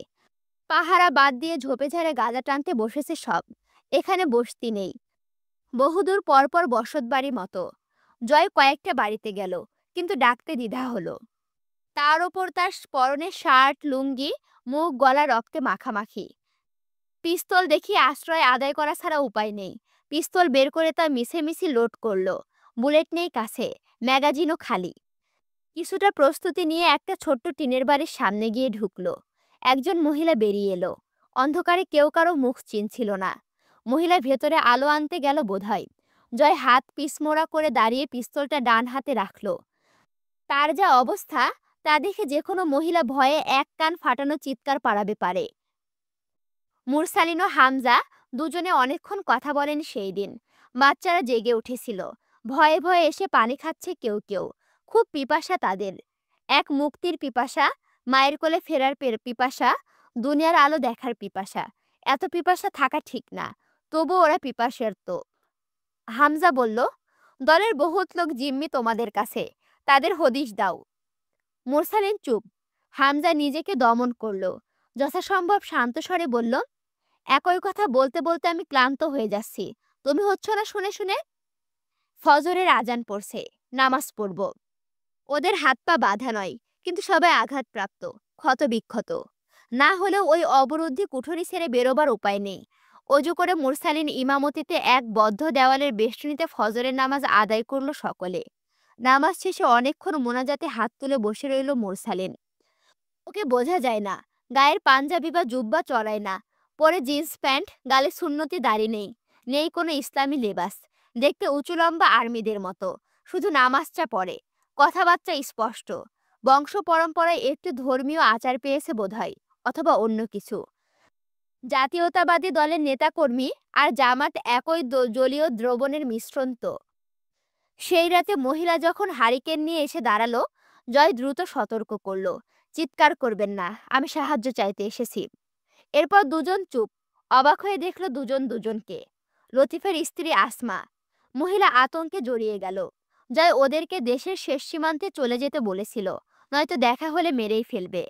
পাহারা বাদ দিয়ে ঝোপে ঝাড়ে গাঁজা টানতে বসেছে সব। এখানে বসতি নেই। বহুদূর পরপর বসতবাড়ি মতো। জয় কয়েকটা বাড়িতে গেল, কিন্তু ডাকতে দ্বিধা হলো। তার ওপর তার পরনে শার্ট, লুঙ্গি, মুখ গলা রক্তে মাখামাখি। পিস্তল দেখিয়ে আশ্রয় আদায় করা ছাড়া উপায় নেই। পিস্তল বের করে তা মিছেমিছি লোড করলো। বুলেট নেই কাছে, ম্যাগাজিনও খালি। কিছুটা প্রস্তুতি নিয়ে একটা ছোট্ট টিনের বাড়ির সামনে গিয়ে ঢুকলো। একজন মহিলা বেরিয়ে এলো। অন্ধকারে কেউ কারো মুখ চিনছিল না। মহিলা ভেতরে আলো আনতে গেল বোধহয়। জয় হাত পিছমোড়া করে দাঁড়িয়ে পিস্তলটা ডান হাতে রাখলো। তার যা অবস্থা, তা দেখে যে কোনো মহিলা ভয়ে এক কান ফাটানো চিৎকার পাড়াবে পারে। মুরসালিন ও হামজা দুজনে অনেকক্ষণ কথা বলেন সেই দিন। বাচ্চারা জেগে উঠেছিল। ভয়ে ভয়ে এসে পানি খাচ্ছে কেউ কেউ। খুব পিপাসা তাদের। এক মুক্তির পিপাসা, মায়ের কোলে ফেরার পিপাসা, দুনিয়ার আলো দেখার পিপাসা। এত পিপাসা থাকা ঠিক না, তবু ওরা পিপাসার্ত। হামজা বলল, দলের বহুত লোক জিম্মি তোমাদের কাছে, তাদের হদিশ দাও। মুরসালিন চুপ। হামজা নিজেকে দমন করলো। যথাসম্ভব শান্ত স্বরে বলল, একই কথা বলতে বলতে আমি ক্লান্ত হয়ে যাচ্ছি, তুমি হচ্ছ না শুনে শুনে। ফজরের আজান পড়ছে, নামাজ পড়ব। ওদের হাত পা বাঁধা নয়, কিন্তু সবাই আঘাতপ্রাপ্ত, ক্ষত বিক্ষত। না হলেও ওই অবরুদ্ধি কুঠরি ছেড়ে বেরোবার উপায় নেই। অজু করে মুরসালিন ইমামতিতে এক বদ্ধ দেওয়ালের বেষ্টনীতে ফজরের নামাজ আদায় করলো সকলে। নামাজ শেষে অনেকক্ষণ মোনাজাতে হাত তুলে বসে রইল মুরসালিন। ওকে বোঝা যায় না। গায়ের পাঞ্জাবি বা জুব্বা চড়ায় না। পরে জিন্স প্যান্ট, গালে সুন্নতি দাড়ি নেই। নেই কোনো ইসলামী লেবাস। দেখতে উঁচু লম্বা আর্মিদের মতো। শুধু নামাজটা পড়ে। কথাবার্তা স্পষ্ট। বংশ পরম্পরায় একটু ধর্মীয় আচার পেয়েছে বোধহয়, অথবা অন্য কিছু। জাতীয়তাবাদী দলের নেতাকর্মী আর জামাত একই জলীয় দ্রবণের মিশ্রণ তো। সেই রাতে মহিলা যখন হারিকেন নিয়ে এসে দাঁড়ালো, জয় দ্রুত সতর্ক করলো, চিৎকার করবেন না, আমি সাহায্য চাইতে এসেছি। এরপর দুজন চুপ। অবাক হয়ে দেখলো দুজন দুজনকে। লতিফের স্ত্রী আসমা। মহিলা আতঙ্কে জড়িয়ে গেল। জয় ওদেরকে দেশের শেষ সীমান্তে চলে যেতে বলেছিল, নয়তো দেখা হলে মেরেই ফেলবে।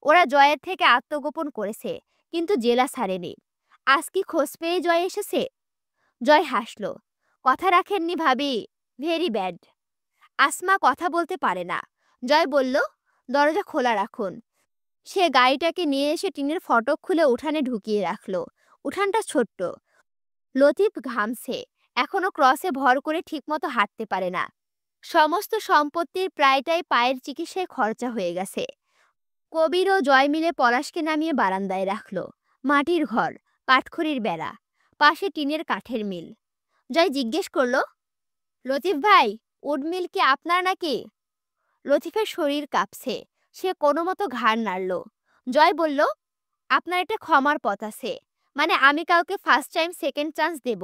ওরা জয়ের থেকে আত্মগোপন করেছে, কিন্তু জেলা ছাড়েনি। আজ কি খোঁজ পেয়ে জয় এসেছে? জয় হাসল। কথা রাখেননি ভাবি, ভেরি ব্যাড। আসমা কথা বলতে পারে না। জয় বলল, দরজা খোলা রাখুন। সে গাড়িটাকে নিয়ে এসে টিনের ফটক খুলে উঠানে ঢুকিয়ে রাখলো। উঠানটা ছোট্ট। লতিফ ঘামছে, এখনো ক্রসে ভর করে ঠিকমতো হাঁটতে পারে না। সমস্ত সম্পত্তির প্রায়টাই পায়ের চিকিৎসায় খরচা হয়ে গেছে। কবির ও জয় মিলে পলাশকে নামিয়ে বারান্দায় রাখলো। মাটির ঘর, কাঠখড়ির বেড়া, পাশে টিনের কাঠের মিল। জয় জিজ্ঞেস করলো, লতিফ ভাই, উড মিল কি আপনার নাকি? লতিফের শরীর কাঁপছে। সে কোনো মতো ঘাড় নাড়ল। জয় বলল, আপনার একটা ক্ষমার পথ আছে, মানে আমি কাউকে ফার্স্ট টাইম সেকেন্ড চান্স দেব।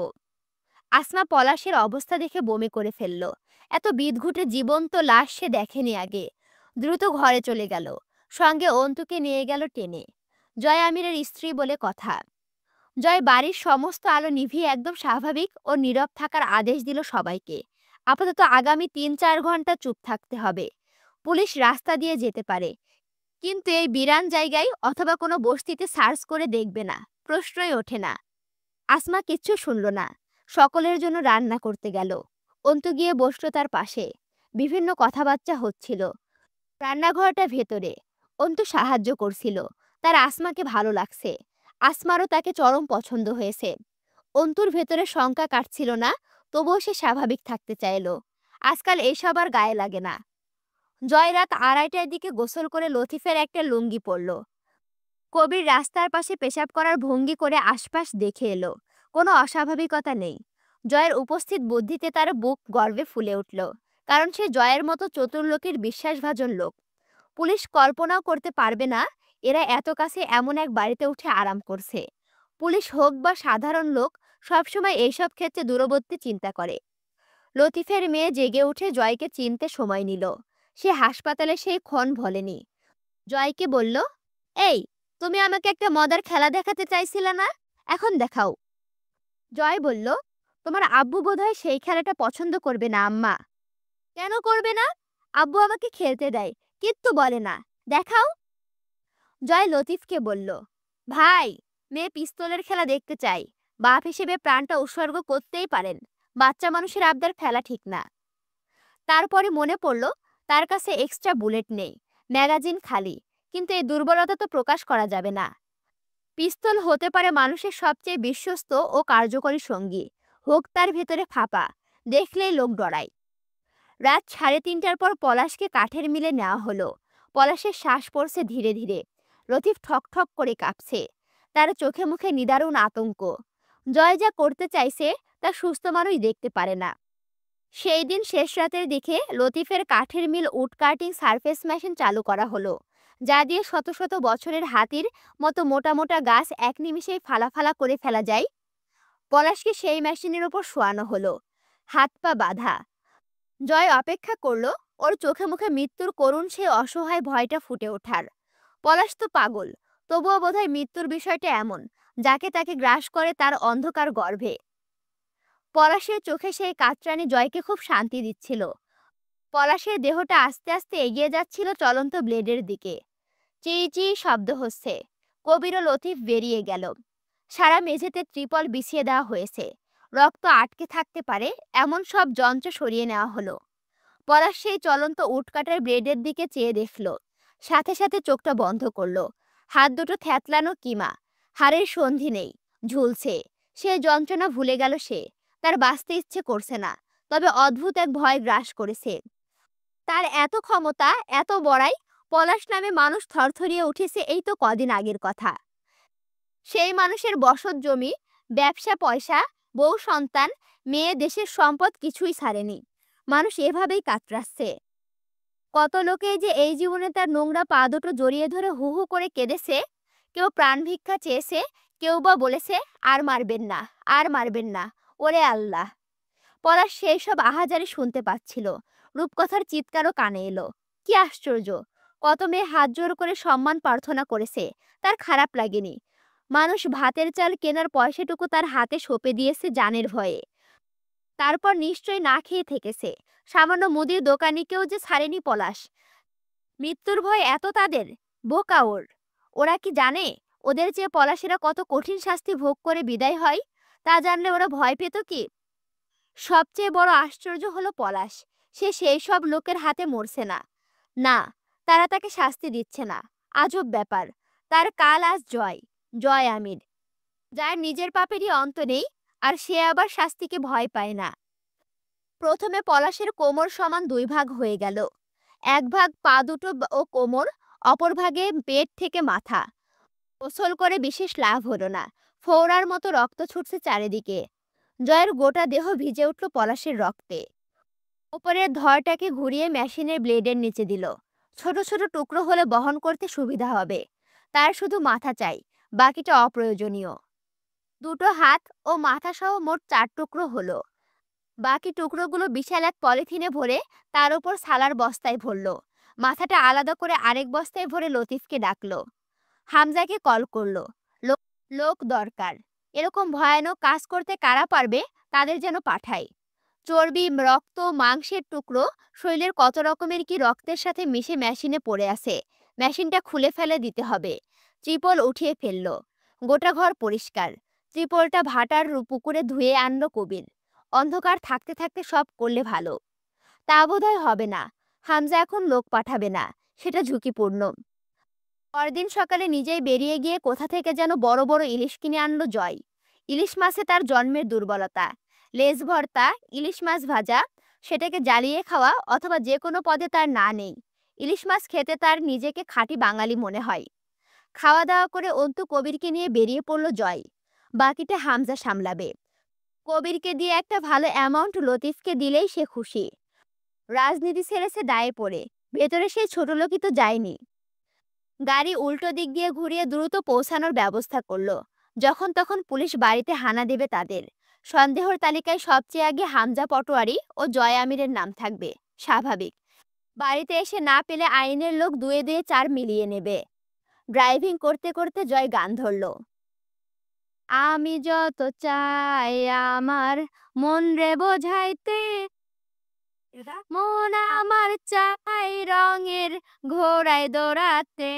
আসমা পলাশের অবস্থা দেখে বমি করে ফেলল। এত বিদঘুটে জীবন্ত লাশ সে দেখেনি আগে। দ্রুত ঘরে চলে গেল, সঙ্গে অন্তুকে নিয়ে গেল টেনে। জয় আমিরের স্ত্রী বলে কথা। জয় বাড়ির সমস্ত আলো নিভিয়ে একদম স্বাভাবিক ও নীরব থাকার আদেশ দিল সবাইকে। আপাতত আগামী ৩-৪ ঘন্টা চুপ থাকতে হবে। পুলিশ রাস্তা দিয়ে যেতে পারে, কিন্তু এই বিরান জায়গায় অথবা কোনো বস্তিতে সার্চ করে দেখবে না, প্রশ্নই ওঠে না। আসমা কিচ্ছু শুনল না। সকলের জন্য রান্না করতে গেল। অন্তু গিয়ে বসল তার পাশে। বিভিন্ন কথাবার্তা হচ্ছিল। রান্নাঘরটা ভেতরে। অন্তু সাহায্য করছিল। তার আসমাকে ভালো লাগছে। আসমারও তাকে চরম পছন্দ হয়েছে। অন্তুর ভেতরে শঙ্কা কাটছিল না, তবুও সে স্বাভাবিক থাকতে চাইল। আজকাল এইসব আর গায়ে লাগে না। জয় রাত ২:৩০টার দিকে গোসল করে লতিফের একটা লুঙ্গি পরল। কবির রাস্তার পাশে পেশাব করার ভঙ্গি করে আশপাশ দেখে এলো। কোনো অস্বাভাবিকতা নেই। জয়ের উপস্থিত বুদ্ধিতে তার বুক গর্বে ফুলে উঠল, কারণ সে জয়ের মতো চতুর লোকের বিশ্বাসভাজন লোক। পুলিশ কল্পনাও করতে পারবে না এরা এত কাছে এমন এক বাড়িতে উঠে আরাম করছে। পুলিশ হোক বা সাধারণ লোক, সবসময় এইসব ক্ষেত্রে দূরবর্তী চিন্তা করে। লতিফের মেয়ে জেগে উঠে জয়কে চিনতে সময় নিল। সে হাসপাতালে সেই ক্ষণ ভোলেনি। জয়কে বলল, এই, তুমি আমাকে একটা মজার খেলা দেখাতে চাইছিলে না, এখন দেখাও। জয় বলল, তোমার আব্বু বোধহয় সেই খেলাটা পছন্দ করবে না আম্মা। কেন করবে না? আব্বু আমাকে খেলতে দেয়, কিচ্ছু বলে না। দেখাও। জয় লতিফকে বলল, ভাই, মেয়ে পিস্তলের খেলা দেখতে চাই। বাপ হিসেবে প্রাণটা উৎসর্গ করতেই পারেন। বাচ্চা মানুষের আবদার ফেলা ঠিক না। তারপরে মনে পড়ল তার কাছে এক্সট্রা বুলেট নেই, ম্যাগাজিন খালি। কিন্তু এই দুর্বলতা তো প্রকাশ করা যাবে না। পিস্তল হতে পারে মানুষের সবচেয়ে বিশ্বস্ত ও কার্যকরী সঙ্গী, হোক তার ভেতরে ফাঁপা, দেখলেই লোক ডরায়। রাত ৩:৩০টার পর পলাশকে কাঠের মিলে নেওয়া হলো। পলাশের শ্বাস পড়ছে ধীরে ধীরে। লতিফ ঠক ঠক করে কাঁপছে। তার চোখে মুখে নিদারুণ আতঙ্ক। জয় যা করতে চাইছে তা সুস্থ মানুষ দেখতে পারে না। সেই দিন শেষ রাতের দিকে লতিফের কাঠের মিল উড কাটিং সারফেস মেশিন চালু করা হলো, যা দিয়ে শত শত বছরের হাতির মতো মোটা মোটা গাছ এক নিমিষেই ফালা ফালা করে ফেলা যায়। পলাশকে সেই মেশিনের ওপর শোয়ানো হলো, হাত পা বাঁধা। জয় অপেক্ষা করলো ওর চোখে মুখে মৃত্যুর করুণ সেই অসহায় ভয়টা ফুটে ওঠার। পলাশ তো পাগল, তবুও বোধহয় মৃত্যুর বিষয়টা এমন, যাকে তাকে গ্রাস করে তার অন্ধকার গর্ভে। পলাশের চোখে সেই কাতরানি জয়কে খুব শান্তি দিচ্ছিল। পলাশের দেহটা আস্তে আস্তে এগিয়ে যাচ্ছিল চলন্ত ব্লেডের দিকে। চিঁ চিঁ শব্দ হচ্ছে। কবির ও লতিফ বেরিয়ে গেল। সারা মেঝেতে ত্রিপল বিছিয়ে দেওয়া হয়েছে। রক্ত আটকে থাকতে পারে এমন সব যন্ত্র সরিয়ে নেওয়া হলো। পলাশ সেই চলন্ত উটকাটার ব্লেডের দিকে চেয়ে দেখল। সাথে সাথে চোখটা বন্ধ করলো। হাত দুটো থ্যাতলানো কিমা, হাড়ের সন্ধি নেই, ঝুলছে। সে যন্ত্রণা ভুলে গেল সে। তার বাঁচতে ইচ্ছে করছে না, তবে অদ্ভুত এক ভয় গ্রাস করেছে। তার এত ক্ষমতা, এত বড়াই, পলাশ নামে মানুষ থরথরিয়ে উঠেছে এই তো কদিন আগের কথা। সেই মানুষের বসত জমি, ব্যবসা পয়সা, বউ সন্তান, মেয়ে, দেশের সম্পদ কিছুই ছাড়েনি। মানুষ এভাবেই কাতরাচ্ছে। কত লোকেই যে এই জীবনে তার নোংরা পা দুটো জড়িয়ে ধরে হু হু করে কেঁদেছে। কেউ প্রাণ ভিক্ষা চেয়েছে, কেউ বা বলেছে, আর মারবেন না, আর মারবেন না, ওরে আল্লাহ। পলাশ সেই সব আহাজারি শুনতে পাচ্ছিল। রূপকথার চিৎকারও কানে এলো। কি আশ্চর্য! কত মেয়ে হাত জোর করে সম্মান প্রার্থনা করেছে, তার খারাপ লাগেনি। মানুষ ভাতের চাল কেনার পয়সাটুকু তার হাতে সঁপে দিয়েছে জানের ভয়ে। তারপর নিশ্চয়ই না খেয়ে থেকেছে। সামান্য মুদির দোকানিকেও যে ছাড়েনি পলাশ। মৃত্যুর ভয় এত তাদের, বোকা ওরা কি জানে ওদের চেয়ে পলাশেরা কত কঠিন শাস্তি ভোগ করে বিদায় হয়? তা জানলে ওরা ভয় পেত কি? সবচেয়ে বড় আশ্চর্য হলো পলাশ, সে সেই সব লোকের হাতে মরছে না। না, তারা তাকে শাস্তি দিচ্ছে না। আজব ব্যাপার, তার কাল আজ জয়, জয় আমির, যার নিজের পাপেরই অন্ত নেই, আর সে আবার শাস্তিকে ভয় পায় না। প্রথমে পলাশের কোমর সমান দুই ভাগ হয়ে গেল, এক ভাগ পা দুটো ও কোমর, অপর ভাগে পেট থেকে মাথা। গোসল করে বিশেষ লাভ হলো না, ফোঁড়ার মতো রক্ত ছুটছে চারিদিকে। জয়ের গোটা দেহ ভিজে উঠল পলাশের রক্তে। ওপরের ধরটাকে ঘুরিয়ে মেশিনের ব্লেডের নিচে দিল। ছোট ছোট টুকরো হলে বহন করতে সুবিধা হবে। তার শুধু মাথা চাই, বাকিটা অপ্রয়োজনীয়। দুটো হাত ও মাথা সহ মোট 4 টুকরো হলো। বাকি টুকরোগুলো বিশাল এক পলিথিনে ভরে তার উপর সালার বস্তায় ভরল। মাথাটা আলাদা করে আরেক বস্তায় ভরে লতিফকে ডাকলো। হামজাকে কল করলো। লোক লোক দরকার, এরকম ভয়ানক কাজ করতে কারা পারবে তাদের যেন পাঠায়। চর্বি, রক্ত, মাংসের টুকরো, শরীরের কত রকমের কি রক্তের সাথে মিশে মেশিনে পড়ে আছে। মেশিনটা খুলে ফেলে দিতে হবে। ত্রিপল উঠিয়ে ফেললো। গোটা ঘর পরিষ্কার। ত্রিপলটা ভাটার পুকুরে ধুয়ে আনলো কবির। অন্ধকার থাকতে থাকতে সব করলে ভালো। তা বোধহয় হবে না। হামজা এখন লোক পাঠাবে না, সেটা ঝুঁকিপূর্ণ। পরদিন সকালে নিজেই বেরিয়ে গিয়ে কোথা থেকে যেন বড় বড় ইলিশ কিনে আনলো জয়। ইলিশ মাছে তার জন্মের দুর্বলতা। লেজ ভর্তা, ইলিশ মাছ ভাজা, সেটাকে জ্বালিয়ে খাওয়া অথবা যে কোনো পদে তার না নেই। ইলিশ মাছ খেতে তার নিজেকে খাঁটি বাঙালি মনে হয়। খাওয়া দাওয়া করে অন্তু কবিরকে নিয়ে বেরিয়ে পড়ল জয়। বাকিটা হামজা সামলাবে। কবিরকে দিয়ে একটা ভালো অ্যামাউন্ট লতিফকে দিলেই সে খুশি। রাজনীতি ছেড়েছে দায়ে পড়ে, ভেতরে সেই ছোট লোকই তো যায়নি। গাড়ি উল্টো দিক দিয়ে ঘুরিয়ে দ্রুত পৌঁছানোর ব্যবস্থা করলো। যখন তখন পুলিশ বাড়িতে হানা দেবে তাদের। সন্দেহর তালিকায় সবচেয়ে আগে হামজা পটোয়ারি ও জয় আমিরের নাম থাকবে, স্বাভাবিক। বাড়িতে এসে না পেলে আইনের লোক দুয়ে দুয়ে 4 মিলিয়ে নেবে। ড্রাইভিং করতে করতে জয় গান ধরলো। আমি যত চাই আমার মন রে বোঝাইতে, মন আমার চাই রঙের ঘোড়ায় দৌড়াতে।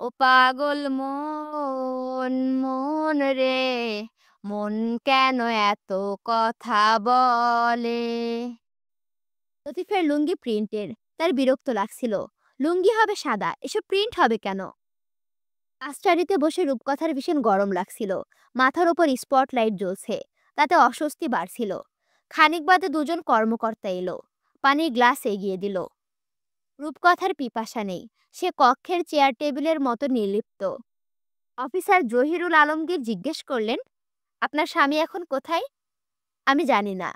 ও পাগল মন, মন রে, মন কেন এত কথা বলে। লতিফের লুঙ্গি প্রিন্টের, তার বিরক্ত লাগছিল। লুঙ্গি হবে সাদা, এসব প্রিন্ট হবে কেন? আস্টারিতে বসে রূপকথার ভীষণ গরম লাগছিল। মাথার ওপর স্পটলাইট জ্বলছে, তাতে অস্বস্তি বাড়ছিল। খানিক বাদে দুজন কর্মকর্তা এলো, পানির গ্লাস এগিয়ে দিল। রূপকথার পিপাসা নেই, সে কক্ষের চেয়ার টেবিলের মতো নির্লিপ্ত। অফিসার জহিরুল আলমগীর জিজ্ঞেস করলেন, আপনার স্বামী এখন কোথায়? আমি জানি না।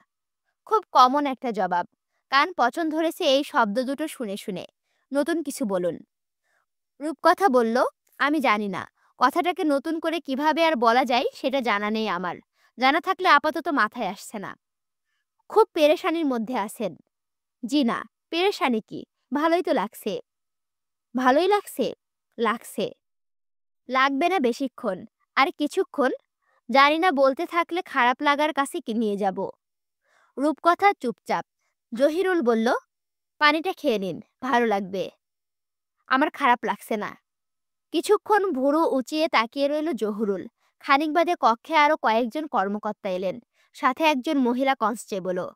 খুব কমন একটা জবাব। কান পচন ধরেছে এই শব্দ দুটো শুনে শুনে। নতুন কিছু বলুন। রূপকথা বলল, আমি জানি না। কথাটাকে নতুন করে কিভাবে আর বলা যায় সেটা জানা নেই আমার। জানা থাকলে আপাতত মাথায় আসছে না। খুব পেরেশানির মধ্যে আছেন? জি না, পেরেশানি কি, ভালোই তো লাগছে। ভালোই লাগছে? লাগছে। লাগবে না বেশিক্ষণ, আর কিছুক্ষণ। জানি না, বলতে থাকলে খারাপ লাগার কাছে নিয়ে যাব। রূপকথা চুপচাপ। জহিরুল বলল, পানিটা খেয়ে নিন, ভালো লাগবে। আমার খারাপ লাগছে না। কিছুক্ষণ ভুরু উঁচিয়ে তাকিয়ে রইল জহুরুল। খানিক বাদে কক্ষে আরো কয়েকজন কর্মকর্তা এলেন, সাথে একজন মহিলা কনস্টেবলও।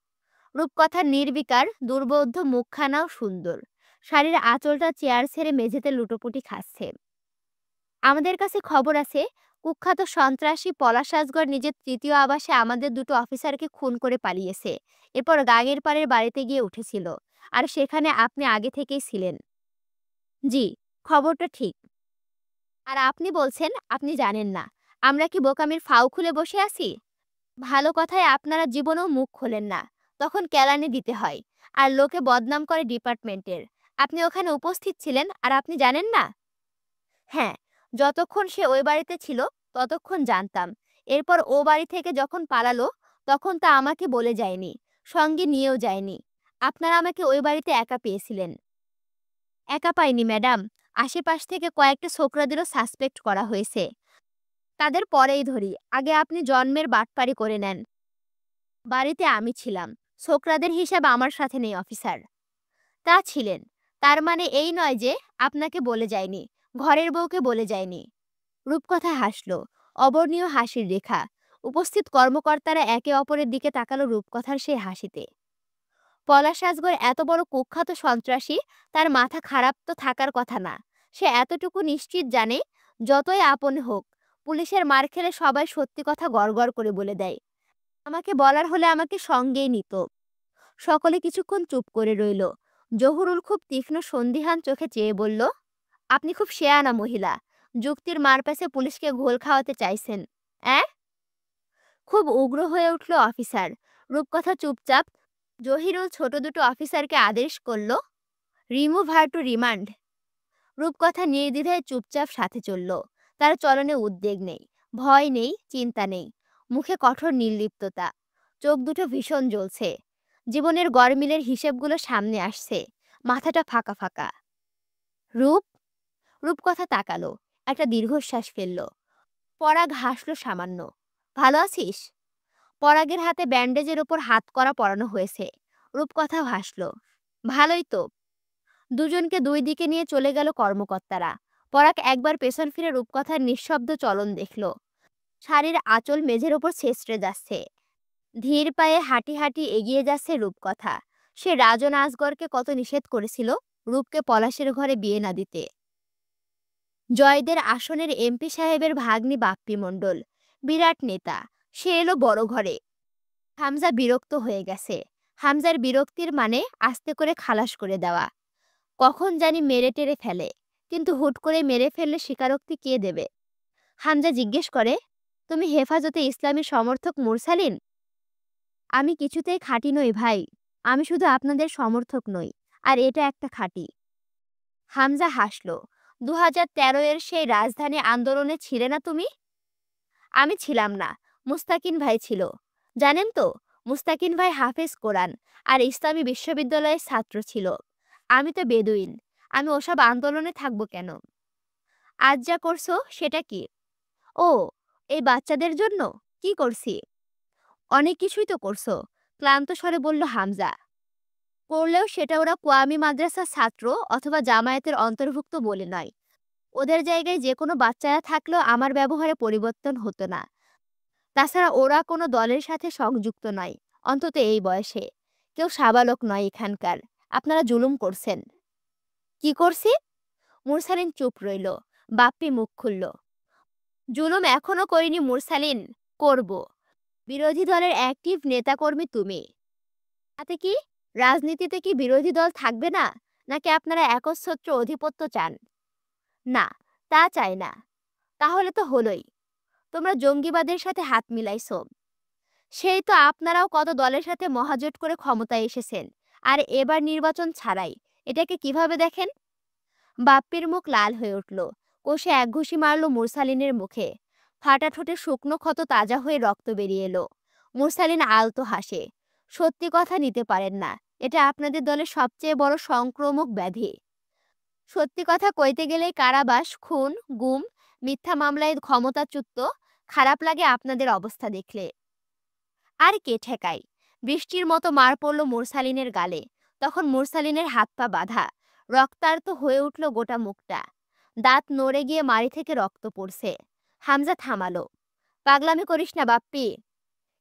রূপকথার নির্বিকার দুর্বোধ্য মুখখানাও সুন্দর। শাড়ির আঁচলটা চেয়ার ছেড়ে মেঝেতে লুটোপুটি খাচ্ছে। আমাদের কাছে খবর আছে, কুখ্যাত সন্ত্রাসী পলাশ আসগর নিজের তৃতীয় আবাসে আমাদের দুটো অফিসারকে খুন করে পালিয়েছে। এরপর গাঙের পাড়ের বাড়িতে গিয়ে উঠেছিল, আর সেখানে আপনি আগে থেকেই ছিলেন। জি, খবরটা ঠিক। আর আপনি বলছেন আপনি জানেন না? আমরা কি বোকামির ফাউ খুলে বসে আছি? ভালো কথায় আপনারা জীবনেও মুখ খোলেন না, তখন কেলানি দিতে হয়। আর লোকে বদনাম করে ডিপার্টমেন্টের। আপনি ওখানে উপস্থিত ছিলেন আর আপনি জানেন না? হ্যাঁ, যতক্ষণ সে ওই বাড়িতে ছিল ততক্ষণ জানতাম। এরপর ও বাড়ি থেকে যখন পালালো তখন তা আমাকে বলে যায়নি, সঙ্গে নিয়েও যায়নি। আপনারা আমাকে ওই বাড়িতে একা পেয়েছিলেন। একা পাইনি ম্যাডাম, আশেপাশ থেকে কয়েকটা ছোকরাদেরও সাসপেক্ট করা হয়েছে। তাদের পরেই ধরি, আগে আপনি জন্মের বাটপারি করে নেন। বাড়িতে আমি ছিলাম, ছোকরাদের হিসাব আমার সাথে নেই অফিসার। তা ছিলেন, তার মানে এই নয় যে আপনাকে বলে যায়নি, ঘরের বউকে বলে যায়নি। রূপকথা হাসল, অবর্ণীয় হাসির রেখা। উপস্থিত কর্মকর্তারা একে অপরের দিকে তাকালো রূপকথার সেই হাসিতে। পলাশ রাজগড় এত বড় কুখ্যাত সন্ত্রাসী, তার মাথা খারাপ তো থাকার কথা না। সে এতটুকু নিশ্চিত জানে, যতই আপন হোক, পুলিশের মার খেলে সবাই সত্যি কথা গড়গড় করে বলে দেয়। আমাকে বলার হলে আমাকে সঙ্গেই নিত। সকলে কিছুক্ষণ চুপ করে রইল। জহুরুল খুব তীক্ষ্ণ সন্দিহান চোখে চেয়ে বলল, আপনি খুব শেয়ানা মহিলা, যুক্তির মারপ্যাচে পুলিশকে ঘোল খাওয়াতে চাইছেন। অ্যাঁ? খুব উগ্র হয়ে উঠল অফিসার। রূপকথা চুপচাপ। জহিরুল ছোট দুটো অফিসারকে আদেশ করল, রিমুভ হার টু রিমান্ড। রূপকথা নির্দ্বিধায় চুপচাপ সাথে চলল। তার চলনে উদ্বেগ নেই, ভয় নেই, চিন্তা নেই, মুখে কঠোর নির্লিপ্ততা। চোখ দুটো ভীষণ জ্বলছে। জীবনের গরমিলের হিসেবগুলো সামনে আসছে। মাথাটা ফাঁকা ফাঁকা। রূপ? রূপকথা তাকালো, একটা দীর্ঘশ্বাস ফেলল। পরাগ হাসল সামান্য। ভালো আছিস? পরাগের হাতে ব্যান্ডেজের ওপর হাত করা পরানো হয়েছে। রূপকথাও হাসল। ভালোই তো। দুজনকে দুই দিকে নিয়ে চলে গেল কর্মকর্তারা। পরাগ একবার পেছন ফিরে রূপকথার নিঃশব্দ চলন দেখল। শাড়ির আঁচল মেঝের ওপর ছেঁচড়ে যাচ্ছে। ধীর পায়ে হাঁটি হাঁটি এগিয়ে যাচ্ছে রূপকথা। সে রাজন আজগরকে কত নিষেধ করেছিল রূপকে পলাশের ঘরে বিয়ে না দিতে। জয়দের আসনের এমপি সাহেবের ভাগ্নি বাপ্পি মণ্ডল, বিরাট নেতা। সে এলো বড় ঘরে। হামজা বিরক্ত হয়ে গেছে। হামজার বিরক্তির মানে আস্তে করে খালাস করে দেওয়া। কখন জানি মেরে টেরে ফেলে, কিন্তু হুট করে মেরে ফেললে স্বীকারোক্তি কে দেবে? হামজা জিজ্ঞেস করে, তুমি হেফাজতে ইসলামীর সমর্থক মুরসালিন? আমি কিছুতেই খাঁটি নই ভাই। আমি শুধু আপনাদের সমর্থক নই, আর এটা একটা খাঁটি। হামজা হাসল। 2013 এর সেই রাজধানী আন্দোলনে ছিলে না তুমি? আমি ছিলাম না, মুস্তাকিন ভাই ছিল। জানেন তো, মুস্তাকিন ভাই হাফেজ কোরআন আর ইসলামী বিশ্ববিদ্যালয়ের ছাত্র ছিল। আমি তো বেদুইন, আমি ওসব আন্দোলনে থাকবো কেন? আজ যা করছো সেটা কি? ও, এই বাচ্চাদের জন্য? কি করছি? অনেক কিছুই তো করছো, ক্লান্ত স্বরে বলল হামজা। করলেও সেটা ওরা কোয়ামি মাদ্রাসার ছাত্র অথবা জামায়াতের অন্তর্ভুক্ত বলে নয়। ওদের জায়গায় যে কোনো বাচ্চারা থাকলেও আমার ব্যবহারে পরিবর্তন হতো না। তাছাড়া ওরা কোনো দলের সাথে সংযুক্ত নয়, অন্তত এই বয়সে। কেউ সাবালক নয় এখানকার। আপনারা জুলুম করছেন। কি করছি? মুরসালিন চুপ রইল। বাপ্পি মুখ খুলল। জুলুম এখনো করিনি মুরসালিন, করব। বিরোধী দলের অ্যাক্টিভ নেতাকর্মী তুমি। তাতে কি? রাজনীতিতে কি বিরোধী দল থাকবে না? নাকি আপনারা একচ্ছত্র অধিপত্য চান? না, তা চাই না। তাহলে তো হলোই। তোমরা জঙ্গিবাদের সাথে হাত মিলাইছো। সেই তো আপনারাও কত দলের সাথে মহাজোট করে ক্ষমতায় এসেছেন, আর এবার নির্বাচন ছাড়াই। এটাকে কিভাবে দেখেন? বাপ্পির মুখ লাল হয়ে উঠল। কষে এক ঘুষি মারল মুরসালিনের মুখে। ফাটা ঠোঁটে শুকনো ক্ষত তাজা হয়ে রক্ত বেরিয়ে এলো। মুরসালিন আলতো হাসে। সত্যি কথা নিতে পারেন না, এটা আপনাদের দলের সবচেয়ে বড় সংক্রামক ব্যাধি। সত্যি কথা কইতে গেলেই কারাবাস, খুন, গুম, মিথ্যা মামলায় ক্ষমতাচ্যুত। খারাপ লাগে আপনাদের অবস্থা দেখলে। আর কে ঠেকায়? বৃষ্টির মতো মার পড়ল মুরসালিনের গালে। তখন মুরসালিনের হাত পা বাঁধা, রক্তার্ত হয়ে উঠল গোটা মুখটা। দাঁত নড়ে গিয়ে মাড়ি থেকে রক্ত পড়ছে। হামজা থামালো। পাগলামি করিস না বাপ্পি,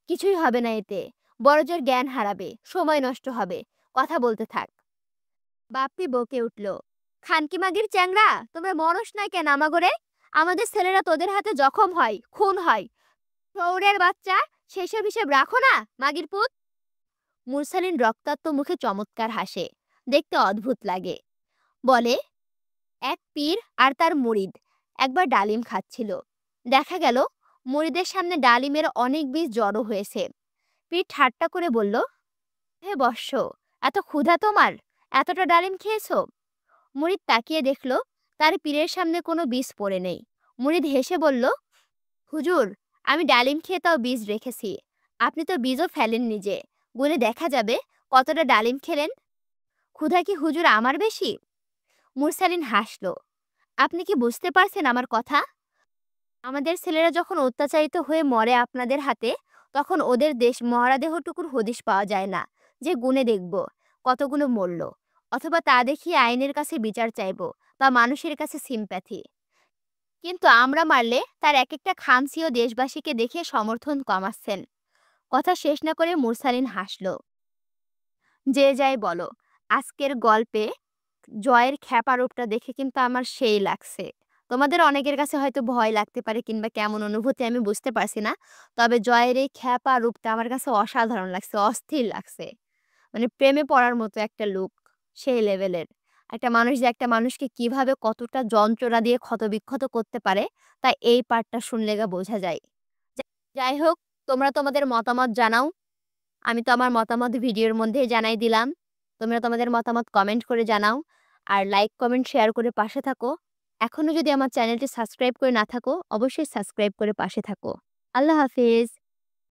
কিছুই হবে না এতে। বড়জোর জ্ঞান হারাবে, সময় নষ্ট হবে। কথা বলতে থাক। বাপ্পি বকে উঠল, খানকি মাগির চ্যাংড়া, তোমরা মরস নাই কেন আমাগরে? আমাদের ছেলেরা তোদের হাতে জখম হয়, খুন হয়। শৌরের বাচ্চা, সেসব হিসেব রাখো না মাগির পুত। মুরসালিন রক্তাক্ত মুখে চমৎকার হাসে। দেখতে অদ্ভুত লাগে। বলে, এক পীর আর তার মুরিদ একবার ডালিম খাচ্ছিল। দেখা গেল মুরিদের সামনে ডালিমের অনেক বীজ জড়ো হয়েছে। পীর ঠাট্টা করে বলল, হে বৎস, এত ক্ষুধা তোমার? এতটা ডালিম খেয়েছো? মুরিদ তাকিয়ে দেখল তার পীরের সামনে কোনো বীজ পড়ে নেই। মুরিদ হেসে বলল, হুজুর, আমি ডালিম খেয়ে তাও বীজ রেখেছি। আপনি তো বীজও ফেলেন নিজে, গুনে দেখা যাবে কতটা ডালিম খেলেন। ক্ষুধা কি হুজুর আমার বেশি? মুরসালিন হাসল। আপনি কি বুঝতে পারছেন আমার কথা? আমাদের ছেলেরা যখন অত্যাচারিত হয়ে মরে আপনাদের হাতে, তখন ওদের মরাদেহটুকুর হদিশ পাওয়া যায় না যে গুনে দেখব কতগুলো মরল। অথবা তা দেখিয়ে আইনের কাছে বিচার চাইব বা মানুষের কাছে সিম্প্যাথি। কিন্তু আমরা মারলে তার একেকটা খামসিও দেশবাসীকে দেখে সমর্থন কমাচ্ছেন। কথা শেষ না করে মুরসালিন হাসল। যে যাই বলো, আজকের গল্পে জয়ের খ্যাপা রূপটা দেখে কিন্তু আমার সেই লাগছে। তোমাদের অনেকের কাছে হয়তো ভয় লাগতে পারে কিংবা কেমন অনুভূতি আমি বুঝতে পারছি না। তবে জয়ের এই খ্যাপা রূপটা আমার কাছে অসাধারণ লাগছে, অস্থির লাগছে। মানে প্রেমে পড়ার মতো একটা লুক, সেই লেভেলের। একটা মানুষ যে একটা মানুষকে কিভাবে কতটা যন্ত্রণা দিয়ে ক্ষতবিক্ষত করতে পারে, তা এই পার্টটা শুনলে বোঝা যায়। যাই হোক, তোমরা তোমাদের মতামত জানাও। আমি তো আমার মতামত ভিডিওর মধ্যেই জানাই দিলাম। তোমরা তোমাদের মতামত কমেন্ট করে জানাও। আর লাইক, কমেন্ট, শেয়ার করে পাশে থাকো। এখনো যদি আমার চ্যানেলটি সাবস্ক্রাইব করে না থাকো, অবশ্যই সাবস্ক্রাইব করে পাশে থাকো। আল্লাহ হাফেজ।